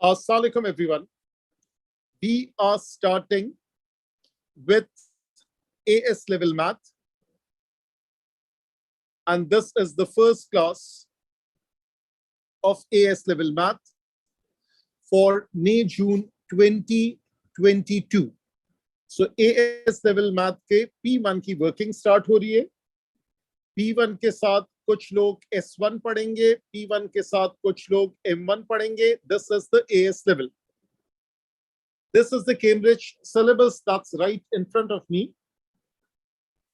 Assalamu alaikum everyone. We are starting with AS level math, and this is the first class of AS level math for May June 2022. So AS level math के P1 की working start हो रही है. P1 के साथ कुछ लोग S1 पढ़ेंगे, P1 के साथ कुछ लोग M1 पढ़ेंगे. This is the AS level. This is the Cambridge syllabus that's right in front of me.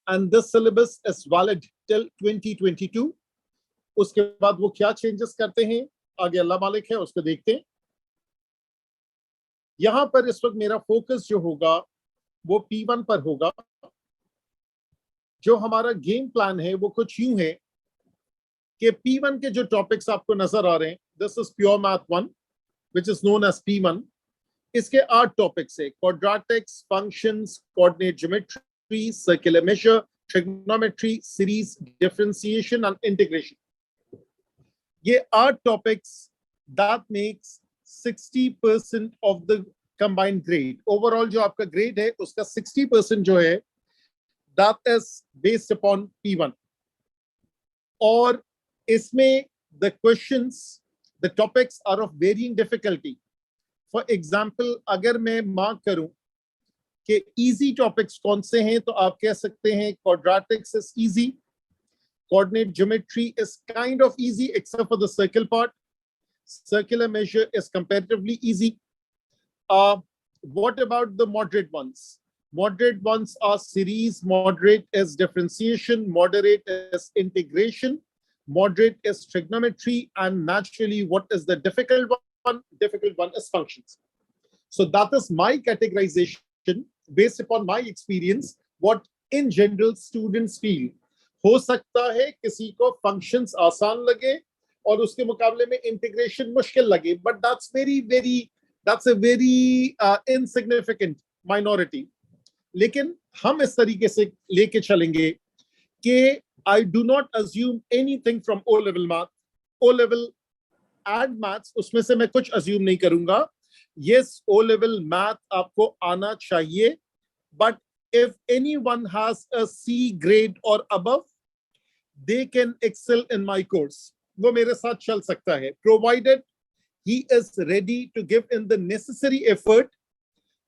And this syllabus is valid till 2022. उसके बाद वो क्या changes करते हैं आगे अल्लाह मालिक है, उसको देखते हैं. यहां पर इस वक्त मेरा फोकस जो होगा वो P1 पर होगा. जो हमारा गेम प्लान है वो कुछ यूं है कि P1 के जो टॉपिक्स आपको नजर आ रहे हैं, this is pure math 1 which is known as P1. इसके 8 टॉपिक्स है: quadratics, functions, coordinate geometry, circular measure, trigonometry, series, differentiation and integration. ये 8 topics that makes 60% of the combined grade. Overall जो आपका ग्रेड है उसका 60% जो है that is based upon P1. और इसमें the questions, the topics are of varying difficulty. For example, अगर मैं मार्क करूं कि easy topics कौन से हैं, तो आप कह सकते हैं quadratics is easy, coordinate geometry is kind of easy except for the circle part, circular measure is comparatively easy. What about the moderate ones? Moderate ones are series, moderate is differentiation, moderate is integration, moderate is trigonometry, and naturally, what is the difficult one? Difficult one is functions. So that is my categorization based upon my experience, what in general students feel. हो सकता है किसी को functions आसान लगे और उसके मुकाबले में integration मुश्किल लगे, but that's a very insignificant minority. लेकिन हम इस तरीके से लेके चलेंगे कि I do not assume anything from O level math. O level add maths उसमें से मैं कुछ assume नहीं करूंगा. Yes, O level math आपको आना चाहिए, but if anyone has a C grade or above, they can excel in my course. वो मेरे साथ चल सकता है, provided he is ready to give in the necessary effort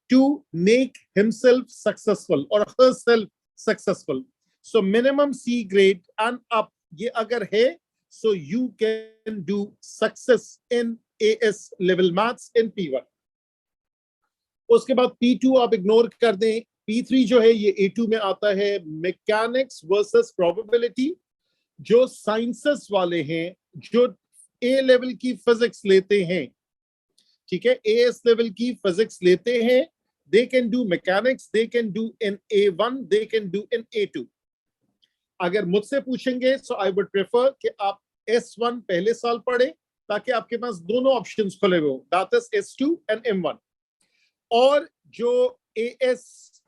to make himself successful or herself successful. So minimum C grade and up ये अगर है, so you can do success in AS level maths in P1. उसके बाद P2 आप ignore कर दें. P3 जो है ये A2 में आता है. Mechanics versus probability. जो साइंसेस वाले हैं, जो A लेवल की फिजिक्स लेते हैं, ठीक है, AS लेवल की फिजिक्स लेते हैं, they can do mechanics, they can do in A1, they can do in A2. अगर मुझसे पूछेंगे, so I would prefer कि आप S1 पहले साल पढ़े ताकि आपके पास दोनों ऑप्शंस खुले हो, that is S2 and M1. और जो AS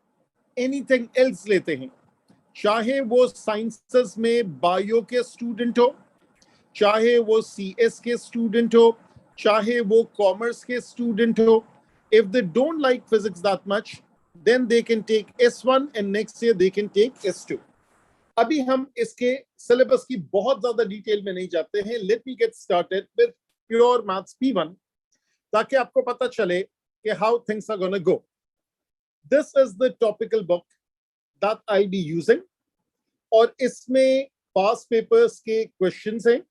anything else लेते हैं, चाहे वो साइंसेस में बायो के स्टूडेंट हो, चाहे वो CS के स्टूडेंट हो, चाहे वो कॉमर्स के स्टूडेंट हो, if they don't like physics that much, then they can take S1 and next year they can take S2. अभी हम इसके सिलेबस की बहुत ज्यादा डिटेल में नहीं जाते हैं. Let me get started with pure maths P1 ताकि आपको पता चले कि how things are gonna go. This is the topical book that I'll be using और इसमें past papers के questions हैं.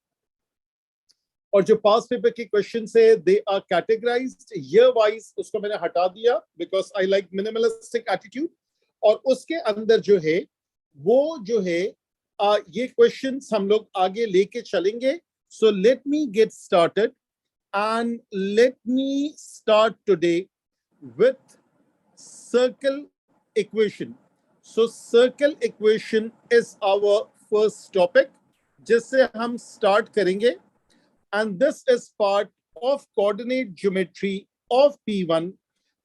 और जो पास पेपर के क्वेश्चन है, they are categorized year wise. उसको मैंने हटा दिया because I like minimalistic attitude. और उसके अंदर जो है वो जो है ये क्वेश्चंस हम लोग आगे लेके चलेंगे. So let me get started and let me start today with circle equation. So circle equation is our first topic जिससे हम स्टार्ट करेंगे. And this is part of coordinate geometry of P1.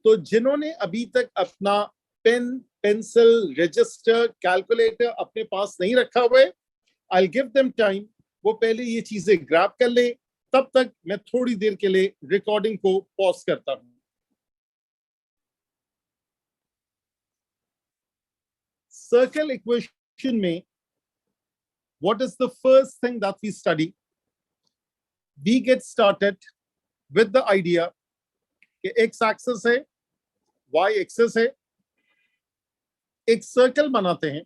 तो जिन्होंने अभी तक अपना पेन, पेंसिल, रजिस्टर, कैलकुलेटर अपने पास नहीं रखा हुआ है, I'll give them time. वो पहले ये चीजें ग्रैब कर लें तब तक मैं थोड़ी देर के लिए रिकॉर्डिंग को पॉज करता हूं। सर्कल इक्वेशन में what is the first thing that we study? We get started with the idea कि x axis है, y axis है, एक सर्कल बनाते हैं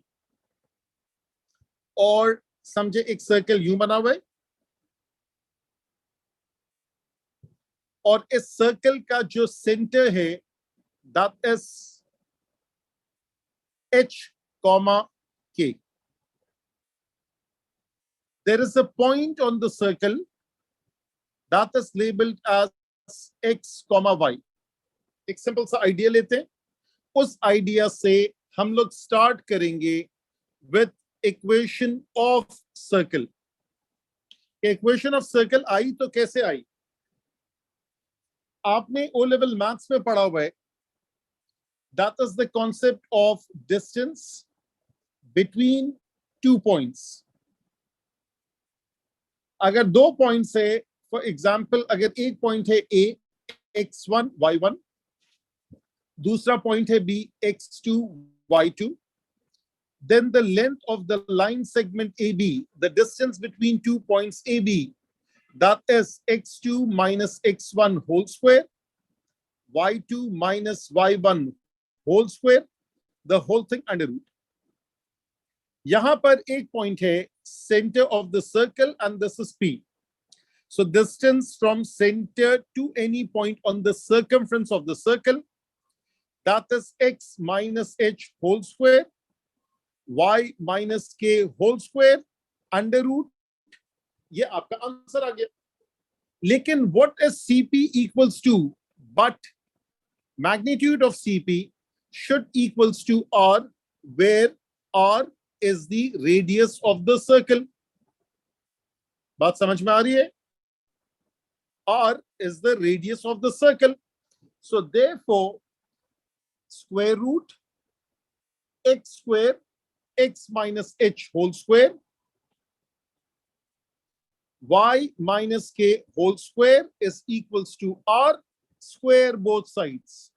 और समझे एक सर्कल यूं बना हुआ है और इस सर्कल का जो सेंटर है that is h, k. There is a point on the circle that is labeled as x, y. एक सिंपल सा आइडिया लेते हैं, उस आइडिया से हम लोग स्टार्ट करेंगे with equation of circle. Equation of circle I तो कैसे आई? आपने ओ लेवल मैथ्स में पढ़ा हुआ है, that is the concept of distance between two points. अगर दो पॉइंट्स है, फॉर एग्जाम्पल अगर एक पॉइंट है ए x1 y1, दूसरा पॉइंट है B x2 y2, then the length of the line segment AB, the distance between 2 points AB, that is x2 minus x1 whole square, y2 minus y1 whole square, the whole thing under root. यहां पर एक point है center of the circle and this is P. So distance from center to any point on the circumference of the circle, that is x minus h whole square, y minus k whole square under root. ये आपका answer आ गया। लेकिन what is CP equals to? But magnitude of CP should equals to R, where R is the radius of the circle. बात समझ में आ रही है? R is the radius of the circle. So therefore, square root x square x minus h whole square, y minus k whole square is equals to R, square both sides.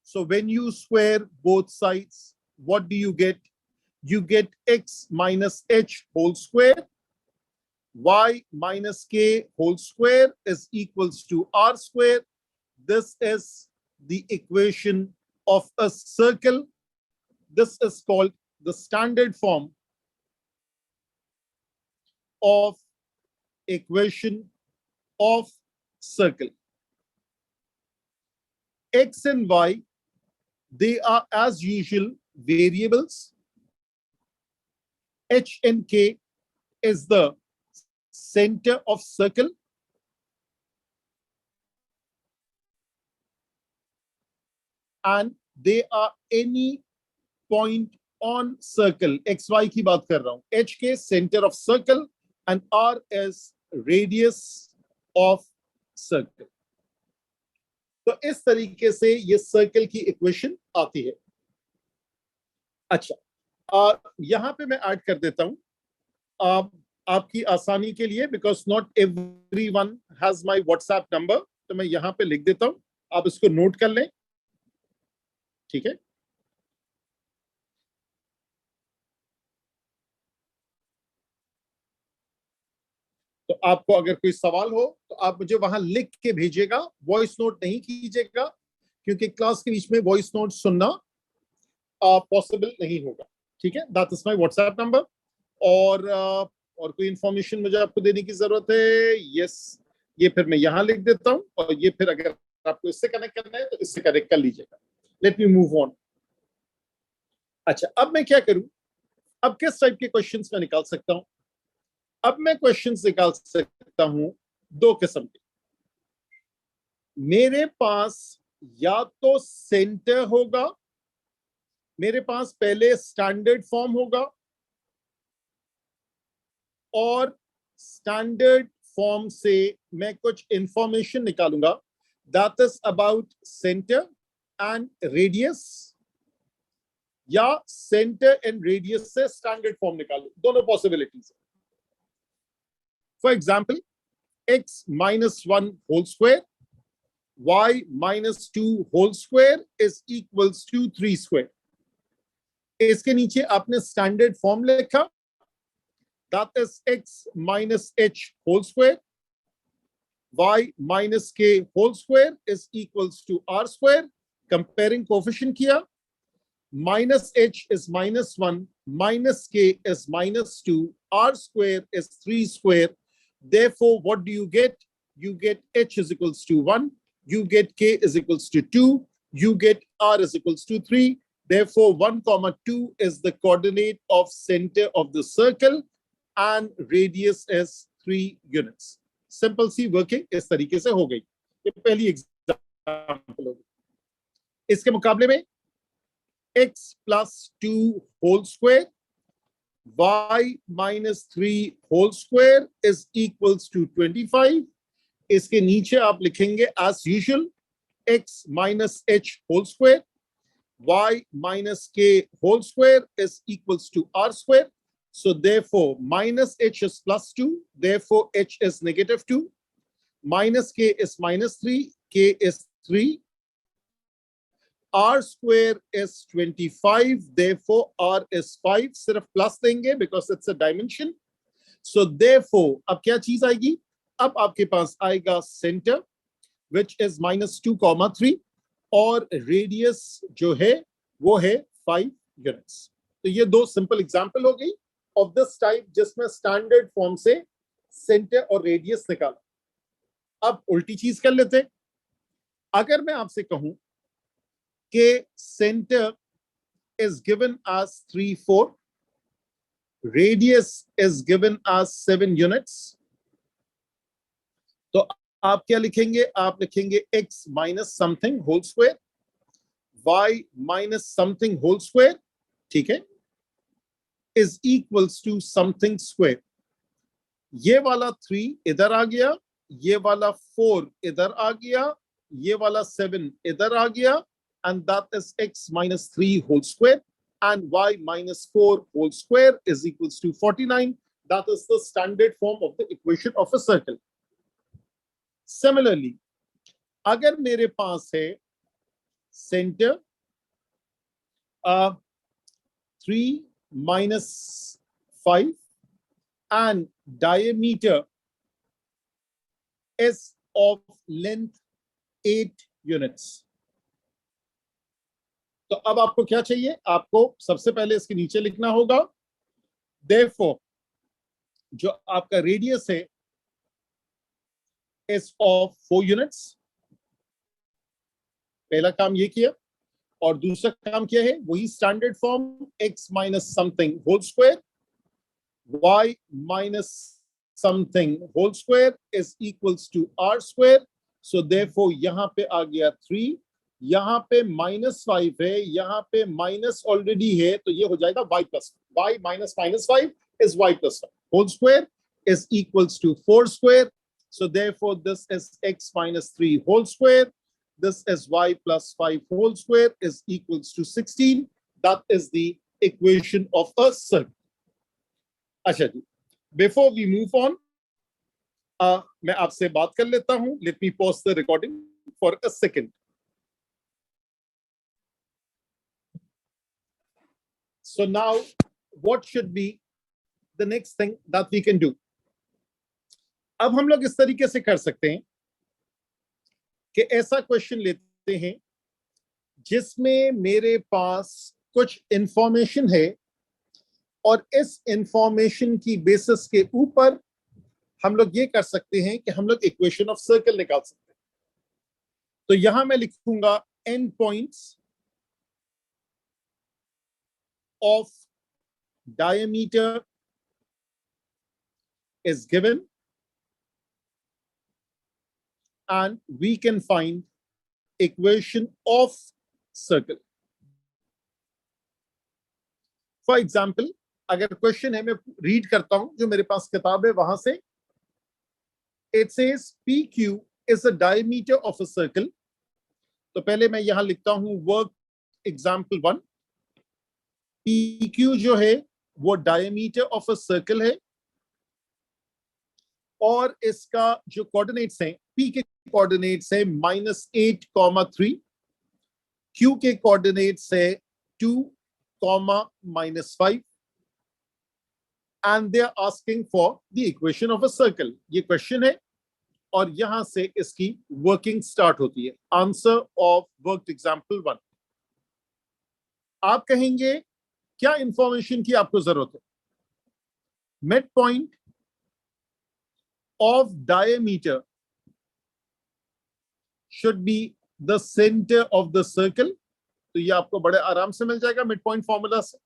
So when you square both sides, what do you get? You get x minus h whole square, y minus k whole square is equals to R square. This is the equation of a circle. This is called the standard form of equation of circle. X and y, they are as usual variables. H and k is the center of circle. And they are any point on circle. XY की बात कर रहा हूं. H के center of circle and R is radius of circle. तो इस तरीके से ये सर्कल की इक्वेशन आती है। अच्छा, यहां पे मैं ऐड कर देता हूं आपकी आसानी के लिए, because not everyone has my WhatsApp number, तो मैं यहां पे लिख देता हूं, आप इसको नोट कर लें, ठीक है? तो आपको अगर कोई सवाल हो तो आप मुझे वहां लिख के भेजिएगा, वॉइस नोट नहीं कीजिएगा, क्योंकि क्लास के बीच में वॉइस नोट सुनना पॉसिबल नहीं होगा, ठीक है? That is my WhatsApp number. और कोई इंफॉर्मेशन मुझे आपको देने की जरूरत है? यस, ये फिर मैं यहां लिख देता हूं, और ये फिर अगर आपको इससे कनेक्ट करना है तो इससे कनेक्ट कर लीजिएगा। Let me move on. अच्छा, अब मैं क्या करूं? अब किस टाइप के क्वेश्चंस मैं निकाल सकता हूं? अब मैं क्वेश्चंस निकाल सकता हूं दो किस्म के। मेरे पास या तो सेंटर होगा, मेरे पास पहले स्टैंडर्ड फॉर्म होगा, और स्टैंडर्ड फॉर्म से मैं कुछ इंफॉर्मेशन निकालूंगा, that is about centre and radius, या सेंटर एंड रेडियस से स्टैंडर्ड फॉर्म निकालू। दोनों पॉसिबिलिटीज है। For example, x minus 1 whole square, y minus 2 whole square is equals to 3 square. इसके नीचे आपने स्टैंडर्ड फॉर्म लिखा, that is x minus h whole square, y minus k whole square is equals to r square. Comparing coefficient किया, minus h is minus 1, minus k is minus 2, r square is 3 square. Therefore, what do you get? You get h is equals to 1, you get k is equals to 2, you get r is equals to 3. Therefore, 1, 2 is the coordinate of center of the circle and radius is 3 units. Simple सी working इस तरीके से हो गई. ये पहली example होगी. इसके मुकाबले में x plus 2 whole square, y minus 3 whole square is equals to 25. इसके नीचे आप लिखेंगे as usual x minus h whole square, y minus k whole square is equals to r square. So therefore minus h is plus 2, therefore h is negative 2, minus k is minus 3, k is 3, r square is 25, therefore r is 5. सिर्फ plus देंगे because it's a dimension. So therefore अब क्या चीज आएगी? अब आपके पास आएगा center which is minus 2, 3 और radius जो है वो है 5 units. तो ये दो सिंपल एग्जांपल हो गई of this type जिसमें स्टैंडर्ड फॉर्म से सेंटर और रेडियस निकाला. अब उल्टी चीज कर लेते. अगर मैं आपसे कहूं कि centre is given as 3, 4, radius is given as 7 units, तो आप क्या लिखेंगे? आप लिखेंगे x minus something whole square, y minus something whole square, ठीक है, is equals to something square. ये वाला 3 इधर आ गया, ये वाला 4 इधर आ गया, ये वाला 7 इधर आ गया, and that is x minus 3 whole square and y minus 4 whole square is equals to 49. That is the standard form of the equation of a circle. Similarly, अगर मेरे पास है center 3 minus 5 and diameter is of length 8 units. तो अब आपको क्या चाहिए? आपको सबसे पहले इसके नीचे लिखना होगा therefore जो आपका रेडियस है is of 4 units. पहला काम ये किया और दूसरा काम क्या है? वही standard form x minus something whole square, y minus something whole square is equals to r square. So therefore यहां पे आ गया 3, यहां पे -5 है, यहां पे माइनस ऑलरेडी है, तो ये हो जाएगा y plus y minus -5 is y plus 5 whole square is equals to 4 square. So therefore this is x minus 3 whole square, this is y plus 5 whole square is equals to 16. That is the equation of a circle. अच्छा जी, before we move on, मैं आपसे बात कर लेता हूं. Let me pause the recording for a second. So now what should be the next thing that we can do? अब हम लोग इस तरीके से कर सकते हैं कि ऐसा क्वेश्चन लेते हैं जिसमें मेरे पास कुछ इंफॉर्मेशन है और इस इंफॉर्मेशन की बेसिस के ऊपर हम लोग ये कर सकते हैं कि हम लोग इक्वेशन ऑफ सर्कल निकाल सकते हैं. तो यहां मैं लिखूंगा and points of diameter is given and we can find equation of circle. For example, अगर क्वेश्चन है, मैं रीड करता हूं जो मेरे पास किताब है वहां से. It says PQ is a diameter of a circle. तो पहले मैं यहां लिखता हूं वर्क एग्जाम्पल 1. PQ जो है वो डायमीटर ऑफ अ सर्कल है और इसका जो कोऑर्डिनेट्स हैं, P के कोऑर्डिनेट्स है -8, 3, Q के कोऑर्डिनेट्स है 2, -5, and they are asking for the equation of a circle. ये क्वेश्चन है और यहां से इसकी वर्किंग स्टार्ट होती है. Answer of worked example 1. आप कहेंगे क्या इंफॉर्मेशन की आपको जरूरत है? Mid point of diameter should be the centre of the circle. तो ये आपको बड़े आराम से मिल जाएगा मिड पॉइंट फॉर्मूला से.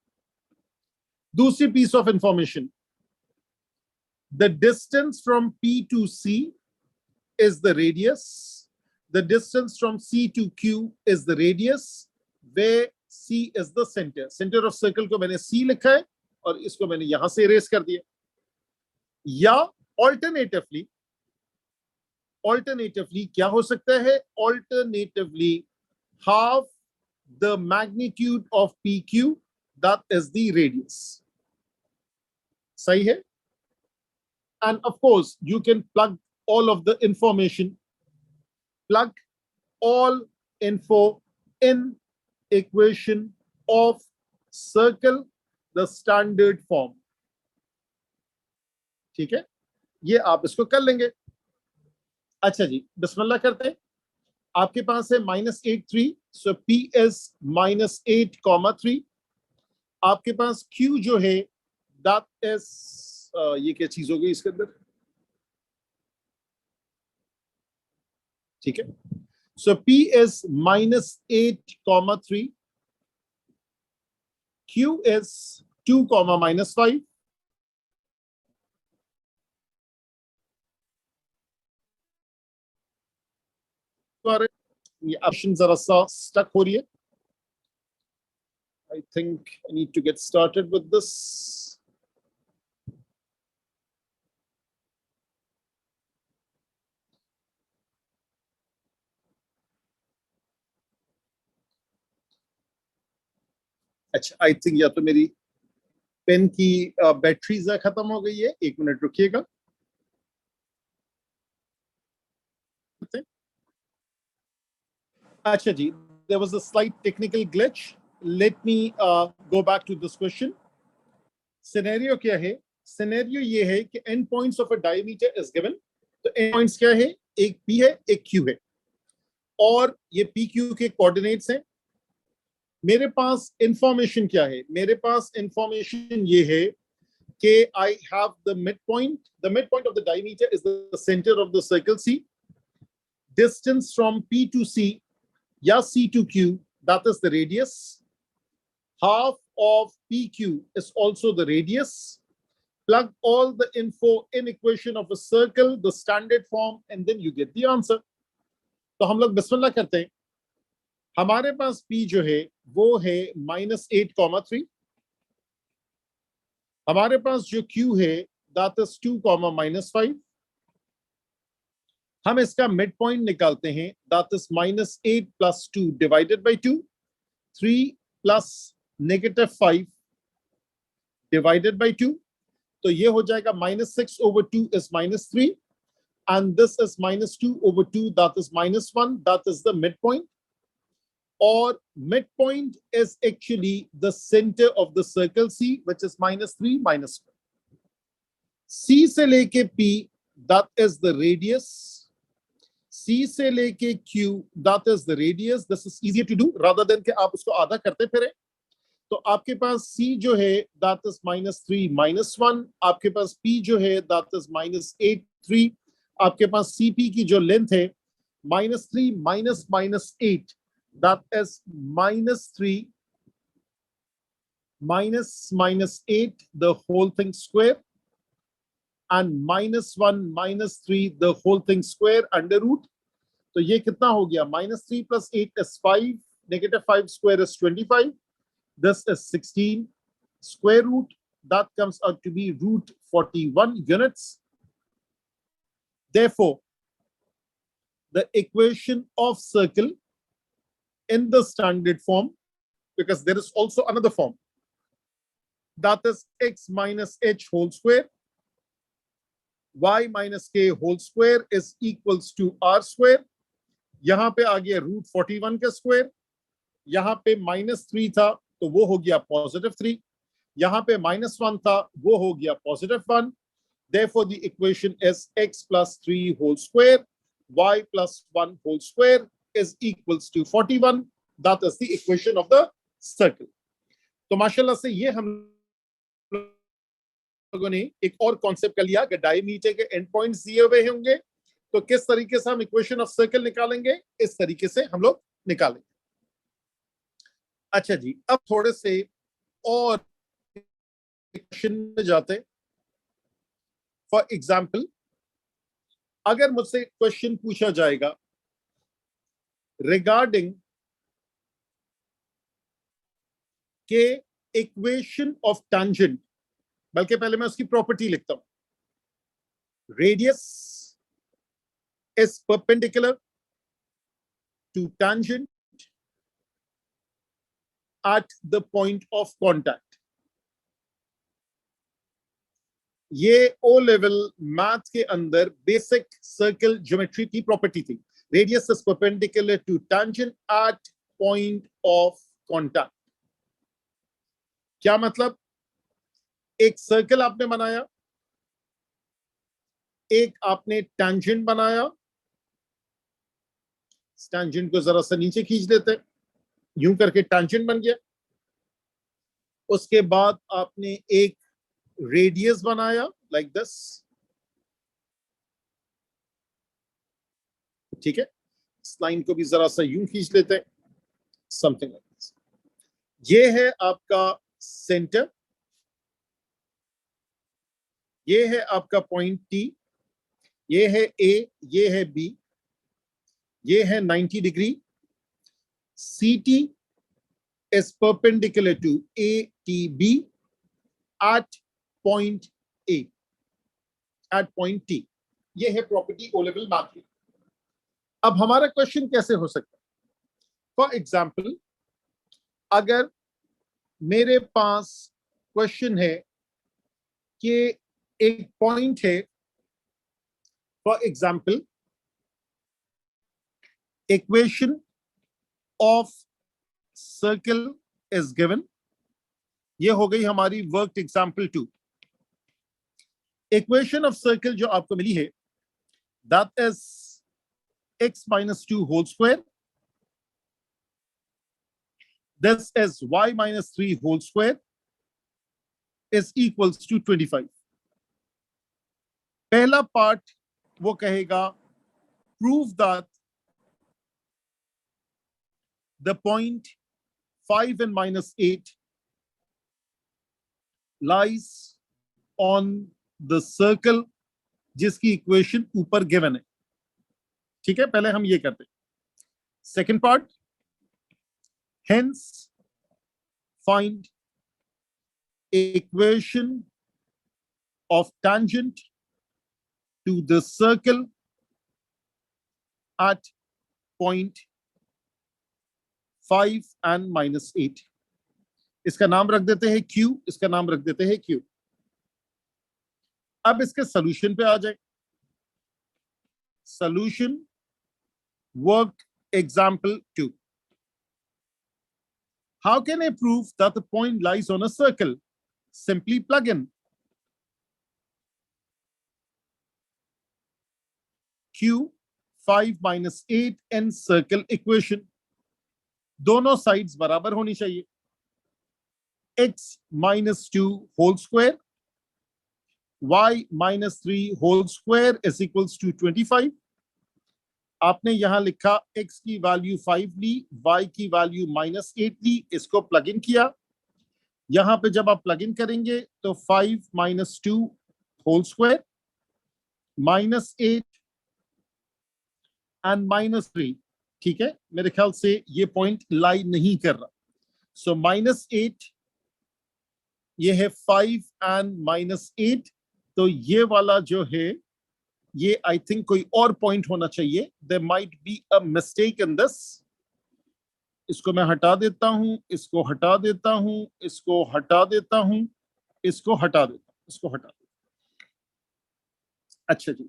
दूसरी piece of information, the distance from P to C is the radius. The distance from C to Q is the radius, where C is the center. Center of circle को मैंने C लिखा है और इसको मैंने यहां से इरेज कर दिया. या ऑल्टरनेटिवली क्या हो सकता है? Alternatively half the magnitude of PQ, that is the radius. सही है? And of course, you can plug all of the information, plug all info in equation of circle, the standard form. ठीक है, ये आप इसको कर लेंगे. अच्छा जी, बिस्मिल्लाह करते हैं. आपके पास है -8, 3, so P is -8, 3. आपके पास Q जो है that is ये क्या चीज हो गई इसके अंदर? ठीक है, so P is -8, 3. Q is 2, -5. ये ऑप्शन जरा सा स्टक हो रही है. I think I need to get started with this. अच्छा, आई थिंक या तो मेरी पेन की बैटरी खत्म हो गई है. 1 मिनट रुकिएगा. अच्छा जी, there was a slight technical glitch. Let me go back to this question. Scenario क्या है? Scenario ये है कि end points of a diameter is given. तो end points क्या है? एक P है, एक Q है और ये PQ के कोऑर्डिनेट्स हैं. मेरे पास इंफॉर्मेशन क्या है? मेरे पास इंफॉर्मेशन ये है कि I have the midpoint. The midpoint of the diameter is the center of the circle C. Distance from P to C, या C to Q, that is the radius. Half of PQ is also the radius. Plug all the info in equation of a circle, the standard form, and then you get the answer. तो हम लोग बिस्मिल्लाह करते हैं. हमारे पास P जो है वो है -8, 3. हमारे पास जो Q है that is 2, -5. हम इसका मिड पॉइंट निकालते हैं. that is -8 + 2 divided by 2, 3 + -5 divided by 2. तो ये हो जाएगा -6/2 is -3 and this is -2/2, that is -1. that is the midpoint. Or midpoint is actually the center of the circle C, which is -3, -1. C से लेके P, that is the radius. C से लेके Q, that is the radius. This is easier to do rather than कि आप उसको आधा करते फिरे. तो आपके पास C जो है that is -3, -1. आपके पास P जो है that is -8, 3. आपके पास CP की जो लेंथ है -3 -8, that is -3 -8 the whole thing square and -1 -3 the whole thing square under root. तो ये कितना हो गया? -3 + 8 is 5. -5 square is 25. This is 16. Square root, that comes out to be √41 units. Therefore, the equation of circle in the standard form, because there is also another form, that is x minus h whole square y minus के whole square is equals to r square. यहां पे आ गया √41 का square, यहां पे -3 था तो वो हो गया +3, यहां पे -1 था वो हो गया +1। Therefore, the equation is x plus 3 whole square, y plus 1 whole square is equals to 41. That is the equation of the circle. तो माशाल्लाह से ये हम लोगों ने एक और कॉन्सेप्ट कर लिया कि डायमीटर के एंड पॉइंट्स दिए हुए होंगे तो किस तरीके से हम इक्वेशन ऑफ सर्कल निकालेंगे, इस तरीके से हम लोग निकालेंगे। अच्छा जी, अब थोड़े से और क्वेश्चन में जाते हैं। फॉर एग्जाम्पल, अगर मुझसे क्वेश्चन पूछा जाएगा रिगार्डिंग के इक्वेशन ऑफ टैंजेंट, बल्कि पहले मैं उसकी प्रॉपर्टी लिखता हूं, radius is perpendicular to tangent at the point of contact. ये ओ लेवल मैथ के अंदर बेसिक सर्कल ज्योमेट्री की प्रॉपर्टी थी। Radius is perpendicular to tangent at point of contact. क्या मतलब? एक सर्कल आपने बनाया, एक आपने टैंजेंट बनाया, टैंजेंट को जरा सा नीचे खींच देते, यूं करके टैंजेंट बन गया। उसके बाद आपने एक रेडियस बनाया लाइक दिस, ठीक है। इस लाइन को भी जरा सा यूं खींच लेते हैं, समथिंग लाइक दिस। ये है आपका सेंटर, ये है आपका पॉइंट टी, ये है ए, ये है बी, ये है 90 degree. C T is perpendicular to ATB at point A, at point T. ये है प्रॉपर्टी ओ लेवल मैथ की। अब हमारा क्वेश्चन कैसे हो सकता है? फॉर एग्जाम्पल, अगर मेरे पास क्वेश्चन है कि एक पॉइंट है, for example equation of circle is given. ये हो गई हमारी work example 2। Equation of circle जो आपको मिली है that is x minus 2 whole square, this is y minus 3 whole square is equals to 25। पहला पार्ट वो कहेगा prove that the point 5 and -8 lies on the circle जिसकी इक्वेशन ऊपर given है। ठीक है, पहले हम ये करते हैं। Second part, hence find equation of tangent to the circle at point 5 and -8। इसका नाम रख देते हैं Q, इसका नाम रख देते हैं Q। अब इसके सॉल्यूशन पे आ जाए। Solution work example 2। How can I prove that the point lies on a circle? Simply plug in Q 5 -8 in circle equation। दोनों साइड्स बराबर होनी चाहिए। x -2 whole square, y -3 whole square is equals to 25। आपने यहां लिखा x की value 5 ली, y की value -8 ली, इसको प्लग इन किया। यहां पे जब आप प्लग इन करेंगे तो 5 -2 होल स्क्वायर -8 एंड -3, ठीक है। मेरे ख्याल से ये पॉइंट लाई नहीं कर रहा, सो -8, ये है 5 एंड -8, तो ये वाला जो है ये आई थिंक कोई और पॉइंट होना चाहिए। There might be a mistake in this. इसको मैं हटा देता हूं, इसको हटा देता हूं, इसको हटा देता हूं, इसको हटा देता हूं, इसको हटा देता हूं। अच्छा जी,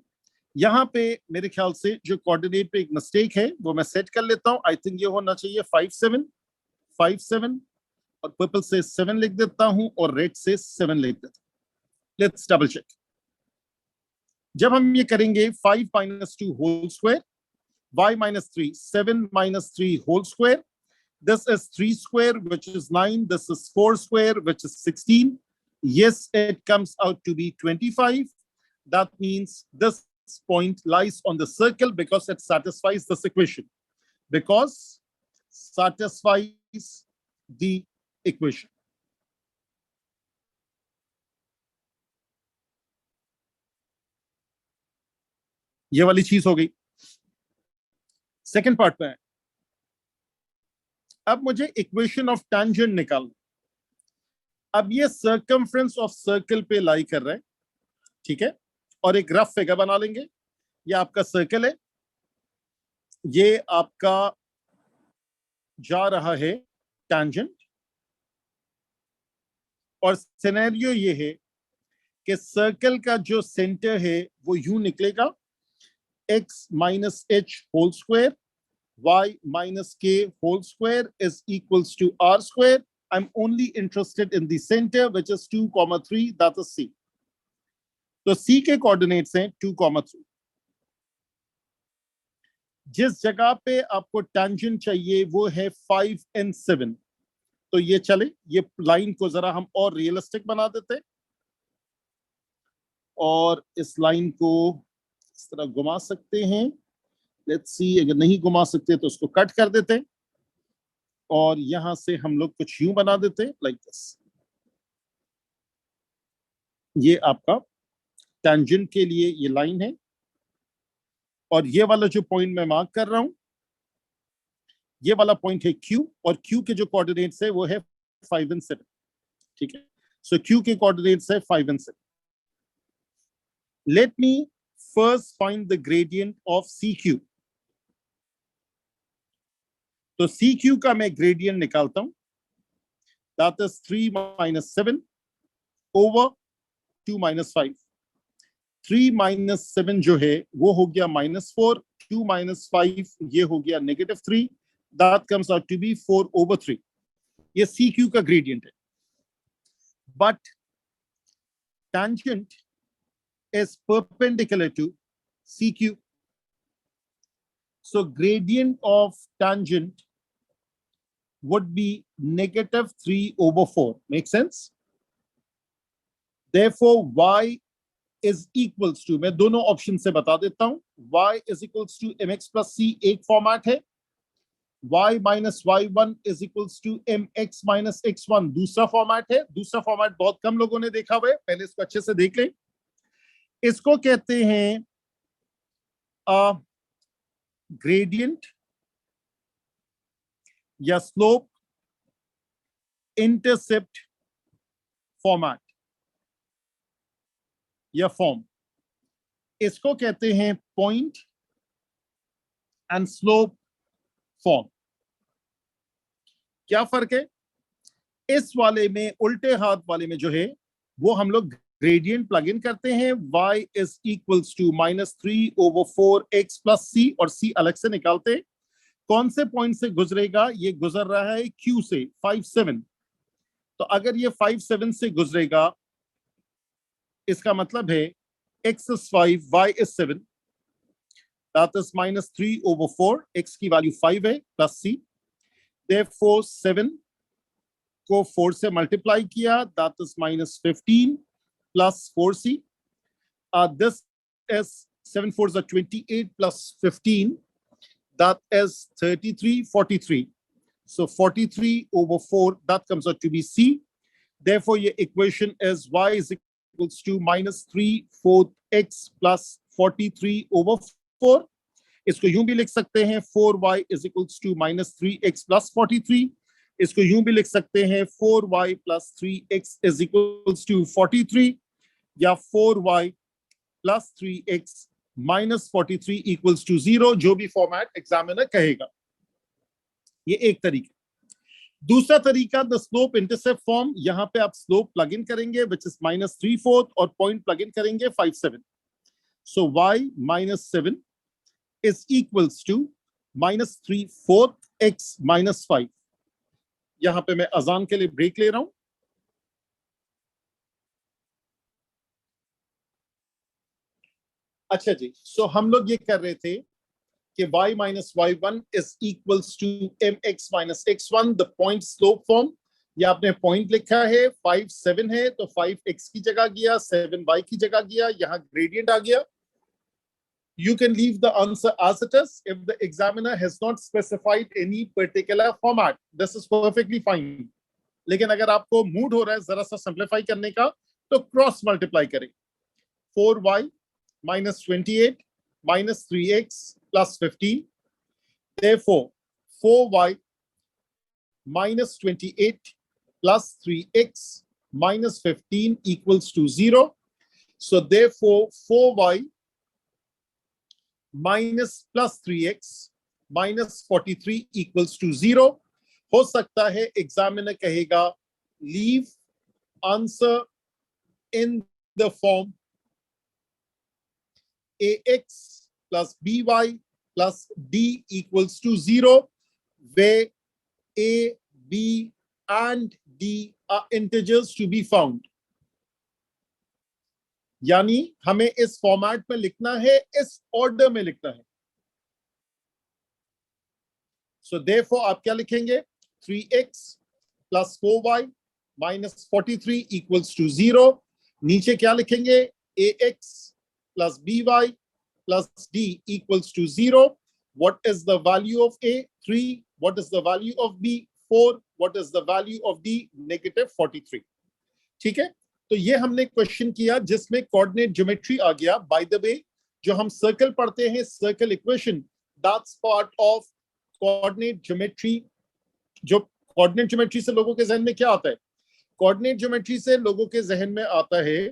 यहाँ पे मेरे ख्याल से जो कोऑर्डिनेट पे एक मिस्टेक है वो मैं सेट कर लेता हूँ। आई थिंक ये होना चाहिए 5 7 और पर्पल से 7 लिख देता हूं और रेड से 7 लिख देता हूं। Let's double check. जब हम ये करेंगे 5 - 2 whole square, y - 3, 7 - 3 whole square. This is 3 square, which is 9. This is 4 square, which is 16. Yes, it comes out to be 25. That means this point lies on the circle because it satisfies this equation. Because satisfies the equation. ये वाली चीज हो गई। Second part में है, अब मुझे equation of tangent निकालना। अब ये सर्कमफ्रेंस ऑफ सर्कल पे लाई कर रहा है, ठीक है, और एक रफ फिगर बना लेंगे। ये आपका सर्कल है, ये आपका जा रहा है टेंजेंट, और सिनेरियो ये है कि सर्कल का जो सेंटर है वो यूं निकलेगा, x - h whole square y - k whole square is equals to r square. I'm only interested in the center, which is 2, 3, that is C. तो C के कोऑर्डिनेट्स हैं 2, 3। जिस जगह पे आपको टेंजेंट चाहिए वो है 5 and 7। तो ये चले, ये लाइन को जरा हम और रियलिस्टिक बना देते और इस लाइन को इस तरह घुमा सकते हैं। लेट्स सी, अगर नहीं घुमा सकते तो उसको कट कर देते और यहां से हम लोग कुछ यूं बना देते लाइक दिस। ये आपका टेंजेंट के लिए ये लाइन है, और ये वाला जो पॉइंट मैं मार्क कर रहा हूं, ये वाला पॉइंट है Q, और Q के जो कोऑर्डिनेट्स है वो है 5 and 7, ठीक है। सो Q के कोऑर्डिनेट्स है 5 and 7। Let me first find the gradient of CQ। तो CQ का मैं ग्रेडियंट निकालता हूं, दैट इज 3 - 7 ओवर 2 - 5। 3 - 7 जो है वो हो गया -4, 2 - 5 ये हो गया -3, that comes out to be 4 over 3। ये CQ का ग्रेडियंट है, but tangent is perpendicular to CQ. So gradient of tangent would be -3 over 4. Make sense? Therefore, y is equals to, मैं दोनों ऑप्शन से बता देता हूं, y is equals to mx plus c एक फॉर्मेट है, y minus y1 is equals to mx minus x1 दूसरा format है। दूसरा फॉर्मेट बहुत कम लोगों ने देखा हुआ है, पहले इसको अच्छे से देख लें। इसको कहते हैं ग्रेडियंट या स्लोप इंटरसेप्ट फॉर्मेट या फॉर्म। इसको कहते हैं पॉइंट एंड स्लोप फॉर्म। क्या फर्क है? इस वाले में, उल्टे हाथ वाले में जो है वो हम लोग ग्रेडियंट प्लग इन करते हैं, y is equals to -3 over 4x plus c, और c अलग से निकालते हैं। कौन से पॉइंट से गुजरेगा? ये गुजर रहा है Q से 5 7। तो अगर ये 5 7 से गुजरेगा, इसका मतलब है x is 5, y is 7, that is -3 over 4, x की वैल्यू 5 है प्लस c। therefore 7 को 4 से मल्टीप्लाई किया, that is -15 plus 4c. This is 7 4s are 28 plus 15, that is 33, 43. So 43 over 4, that comes out to be c. Therefore your equation is y is equals to -3/4 x plus 43 over 4. इसको यूं भी लिख सकते हैं 4y is equals to -3x plus 43. इसको यूं भी लिख सकते हैं 4y plus 3x is equals to 43, या 4y plus 3x minus 43 equals to 0, जो भी फॉर्मेट एग्जामिनर कहेगा। ये एक तरीका। दूसरा तरीका द स्लोप इंटरसेप्ट फॉर्म। यहां पे आप स्लोप प्लग इन करेंगे विच इज -3/4 और पॉइंट प्लग इन करेंगे 5 7। So y minus 7 is equals to minus 3/4 x minus 5. यहां पे मैं अजान के लिए ब्रेक ले रहा हूं. अच्छा जी, सो हम लोग ये कर रहे थे कि y minus y1 is equals to mx minus x1, the point slope form. ये आपने पॉइंट लिखा है, 5 7 है तो 5x की जगह गया, 7y की जगह गया, यहां ग्रेडियंट आ गया. You can leave the answer as it is if the examiner has not specified any particular format. This is perfectly fine. लेकिन अगर आपको मूड हो रहा है जरा सा सिंप्लीफाई करने का तो क्रॉस मल्टीप्लाई करें. 4y minus 28 minus 3x plus 15. Therefore, 4y minus 28 plus 3x minus 15 equals to 0. So therefore, 4y minus plus 3x minus 43 equals to 0. हो सकता है एग्जामिनर कहेगा leave answer in the form ax plus by plus d equals to 0, where a, b and d are integers to be found. यानी हमें इस format में लिखना है, इस ऑर्डर में लिखना है. सो देयरफॉर आप क्या लिखेंगे? 3x plus 4y minus 43 equals to 0. नीचे क्या लिखेंगे? ax plus by plus d equals to 0. What is the value of a? 3. What is the value of b? 4. What is the value of d? Negative 43. ठीक है, तो ये हमने question किया जिसमें कोऑर्डिनेट ज्योमेट्री आ गया. बाय द वे, जो हम सर्कल पढ़ते हैं, circle equation, that's part of coordinate geometry. जो कोऑर्डिनेट ज्योमेट्री से लोगों के जहन में क्या आता है? कोऑर्डिनेट ज्योमेट्री से लोगों के जहन में आता है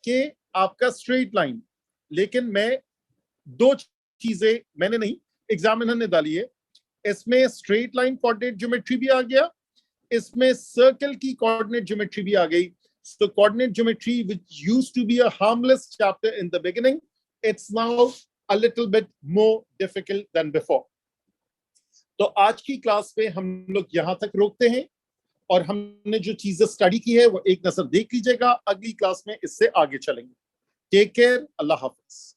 कि आपका स्ट्रेट लाइन. लेकिन मैं दो चीजें मैंने नहीं, एग्जामिनर ने डाली है. इसमें स्ट्रेट लाइन कोऑर्डिनेट ज्योमेट्री भी आ गया, इसमें सर्कल की कोऑर्डिनेट ज्योमेट्री भी आ गई. So coordinate geometry, which used to be a harmless chapter in the beginning, it's now a little bit more difficult than before. तो आज की क्लास पे हम लोग यहां तक रोकते हैं और हमने जो चीजें स्टडी की है वो एक नजर देख लीजिएगा. अगली क्लास में इससे आगे चलेंगे. Take care. अल्लाह हाफिज.